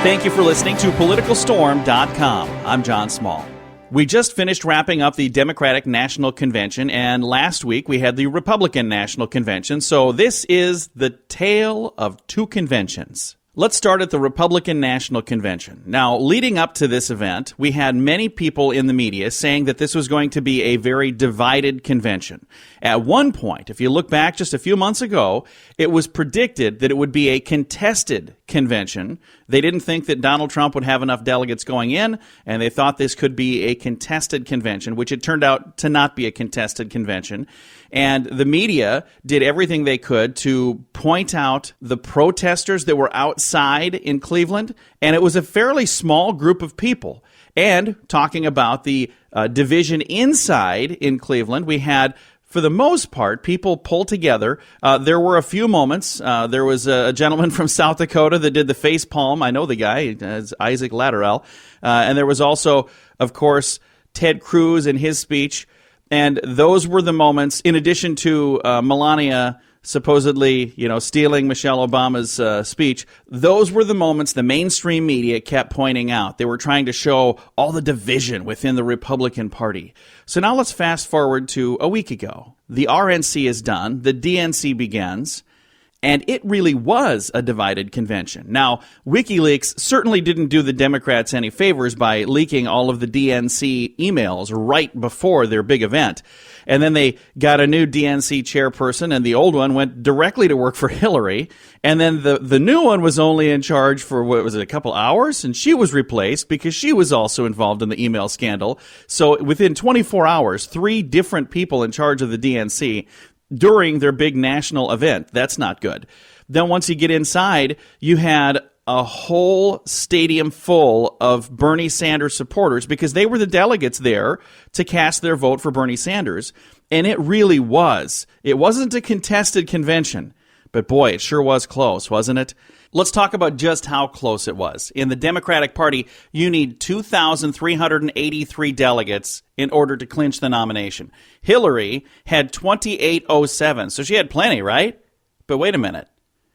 Thank you for listening to PoliticalStorm.com. I'm John Small. We just finished wrapping up the Democratic National Convention, and last week we had the Republican National Convention, so this is the tale of two conventions. Let's start at the Republican National Convention. Now, leading up to this event, we had many people in the media saying that this was going to be a very divided convention. At one point, if you look back just a few months ago, it was predicted that it would be a contested convention. They didn't think that Donald Trump would have enough delegates going in, and they thought this could be a contested convention, which it turned out to not be a contested convention. And the media did everything they could to point out the protesters that were outside in Cleveland, and it was a fairly small group of people. And talking about the division inside in Cleveland, we had, for the most part, people pull together. There were a few moments. There was a gentleman from South Dakota that did the face palm. I know the guy, Isaac Latterell. And there was also, of course, Ted Cruz in his speech. And those were the moments, in addition to Melania supposedly, stealing Michelle Obama's speech. Those were the moments the mainstream media kept pointing out. They were trying to show all the division within the Republican Party. So now let's fast forward to a week ago. The RNC is done. The DNC begins. And it really was a divided convention. Now, WikiLeaks certainly didn't do the Democrats any favors by leaking all of the DNC emails right before their big event. And then they got a new DNC chairperson, and the old one went directly to work for Hillary. And then the new one was only in charge for, a couple hours? And she was replaced because she was also involved in the email scandal. So within 24 hours, 3 different people in charge of the DNC during their big national event. That's not good. Then once you get inside, you had a whole stadium full of Bernie Sanders supporters because they were the delegates there to cast their vote for Bernie Sanders. And it really was. It wasn't a contested convention, but boy, it sure was close, wasn't it? Let's talk about just how close it was. In the Democratic Party, you need 2,383 delegates in order to clinch the nomination. Hillary had 2,807, so she had plenty, right? But wait a minute.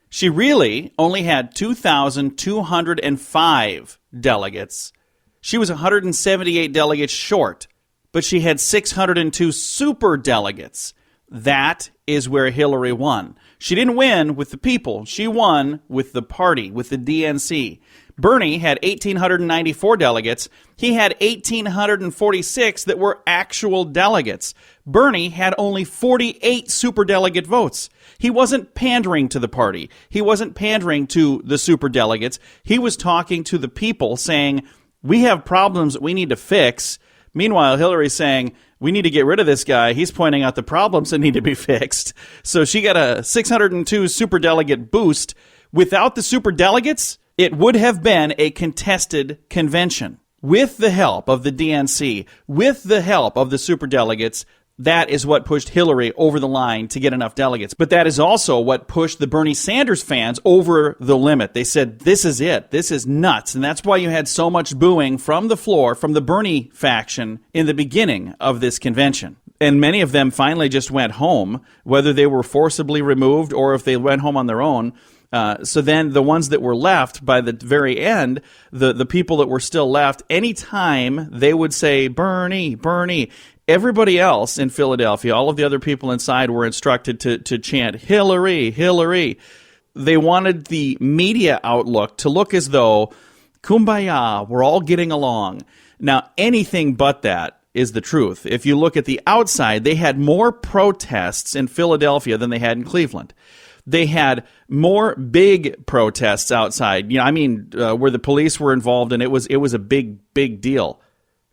She really only had 2,205 delegates. She was 178 delegates short, but she had 602 super delegates. That is where Hillary won. She didn't win with the people. She won with the party, with the DNC. Bernie had 1,894 delegates. He had 1,846 that were actual delegates. Bernie had only 48 superdelegate votes. He wasn't pandering to the party. He wasn't pandering to the superdelegates. He was talking to the people saying, we have problems that we need to fix. Meanwhile, Hillary's saying, we need to get rid of this guy. He's pointing out the problems that need to be fixed. So she got a 602 superdelegate boost. Without the superdelegates, it would have been a contested convention. With the help of the DNC, with the help of the superdelegates, that is what pushed Hillary over the line to get enough delegates. But that is also what pushed the Bernie Sanders fans over the limit. They said, this is it. This is nuts. And that's why you had so much booing from the floor, from the Bernie faction in the beginning of this convention. And many of them finally just went home, whether they were forcibly removed or if they went home on their own. So then the ones that were left by the very end, the people that were still left, anytime they would say, Bernie, Bernie, everybody else in Philadelphia, all of the other people inside were instructed to chant, Hillary, Hillary. They wanted the media outlook to look as though, kumbaya, we're all getting along. Now, anything but that is the truth. If you look at the outside, they had more protests in Philadelphia than they had in Cleveland. They had more big protests outside. Where the police were involved, and it was a big deal.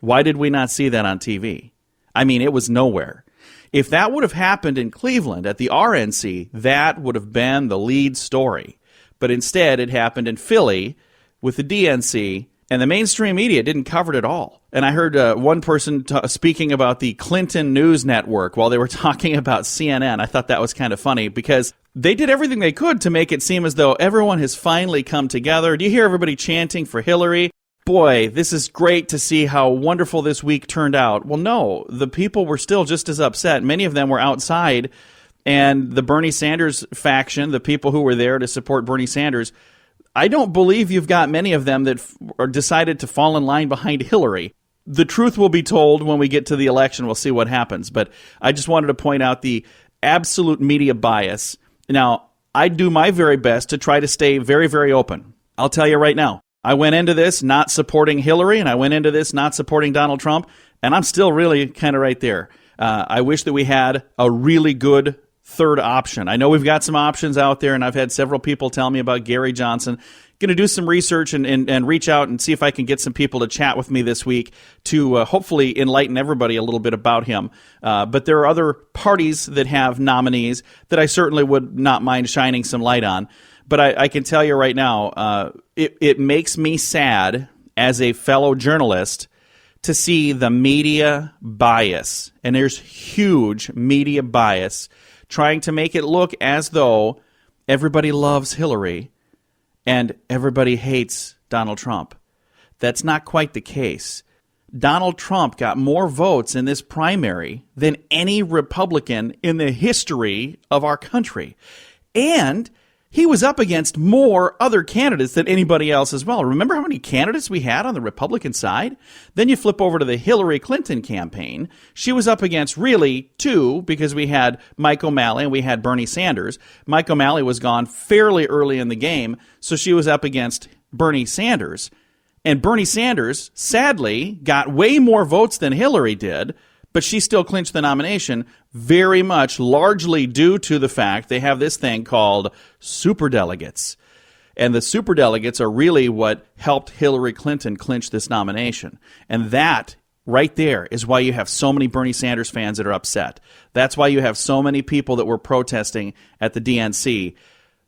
Why did we not see that on TV? It was nowhere. If that would have happened in Cleveland at the RNC, that would have been the lead story. But instead, it happened in Philly with the DNC, and the mainstream media didn't cover it at all. And I heard one person speaking about the Clinton News Network while they were talking about CNN. I thought that was kind of funny because they did everything they could to make it seem as though everyone has finally come together. Do you hear everybody chanting for Hillary? Boy, this is great to see how wonderful this week turned out. Well, no, the people were still just as upset. Many of them were outside, and the Bernie Sanders faction, the people who were there to support Bernie Sanders, I don't believe you've got many of them that are decided to fall in line behind Hillary. The truth will be told when we get to the election. We'll see what happens. But I just wanted to point out the absolute media bias. Now, I do my very best to try to stay very, very open. I'll tell you right now, I went into this not supporting Hillary, and I went into this not supporting Donald Trump, and I'm still really kind of right there. I wish that we had a really good third option. I know we've got some options out there, and I've had several people tell me about Gary Johnson. Going to do some research and reach out and see if I can get some people to chat with me this week to hopefully enlighten everybody a little bit about him. But there are other parties that have nominees that I certainly would not mind shining some light on. But I can tell you right now, it makes me sad as a fellow journalist to see the media bias. And there's huge media bias trying to make it look as though everybody loves Hillary and everybody hates Donald Trump. That's not quite the case. Donald Trump got more votes in this primary than any Republican in the history of our country. And he was up against more other candidates than anybody else as well. Remember how many candidates we had on the Republican side? Then you flip over to the Hillary Clinton campaign. She was up against really two, because we had Mike O'Malley and we had Bernie Sanders. Mike O'Malley was gone fairly early in the game, so she was up against Bernie Sanders. And Bernie Sanders, sadly, got way more votes than Hillary did, but she still clinched the nomination, very much largely due to the fact they have this thing called superdelegates. And the superdelegates are really what helped Hillary Clinton clinch this nomination. And that right there is why you have so many Bernie Sanders fans that are upset. That's why you have so many people that were protesting at the DNC.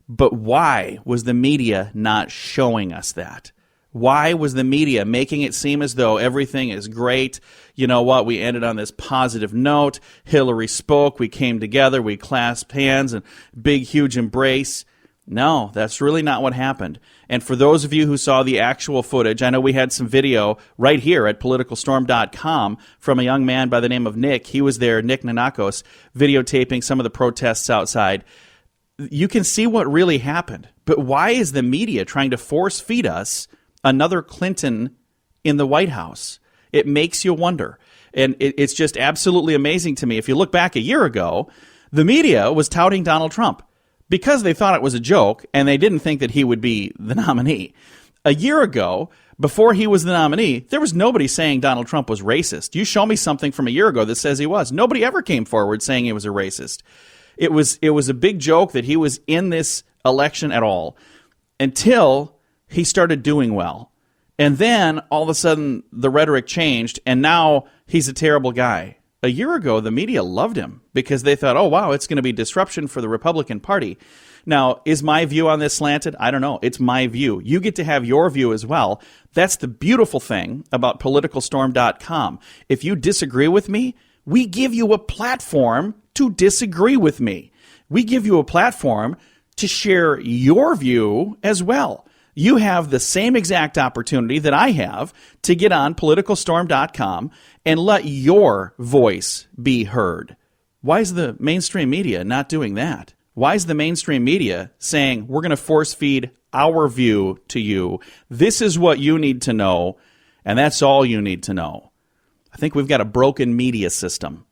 But why was the media not showing us that? Why was the media making it seem as though everything is great? You know what? We ended on this positive note. Hillary spoke. We came together. We clasped hands and big, huge embrace. No, that's really not what happened. And for those of you who saw the actual footage, I know we had some video right here at politicalstorm.com from a young man by the name of Nick. He was there, Nick Nanakos, videotaping some of the protests outside. You can see what really happened. But why is the media trying to force feed us another Clinton in the White House? It makes you wonder. And it's just absolutely amazing to me. If you look back a year ago, the media was touting Donald Trump because they thought it was a joke and they didn't think that he would be the nominee. A year ago, before he was the nominee, there was nobody saying Donald Trump was racist. You show me something from a year ago that says he was. Nobody ever came forward saying he was a racist. It was a big joke that he was in this election at all until he started doing well. And then all of a sudden the rhetoric changed and now he's a terrible guy. A year ago, the media loved him because they thought, oh, wow, it's going to be disruption for the Republican Party. Now, is my view on this slanted? I don't know. It's my view. You get to have your view as well. That's the beautiful thing about politicalstorm.com. If you disagree with me, we give you a platform to disagree with me. We give you a platform to share your view as well. You have the same exact opportunity that I have to get on politicalstorm.com and let your voice be heard. Why is the mainstream media not doing that? Why is the mainstream media saying, we're going to force feed our view to you? This is what you need to know, and that's all you need to know. I think we've got a broken media system.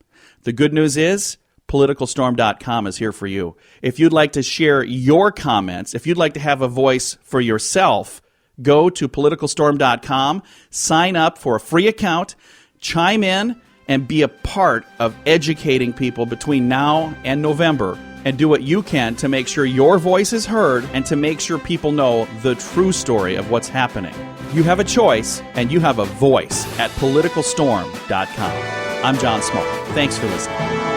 The good news is, politicalstorm.com is here for you. If you'd like to share your comments, if you'd like to have a voice for yourself, go to politicalstorm.com, sign up for a free account, chime in, and be a part of educating people between now and November, and do what you can to make sure your voice is heard and to make sure people know the true story of what's happening. You have a choice, and you have a voice at politicalstorm.com. I'm John Small. Thanks for listening.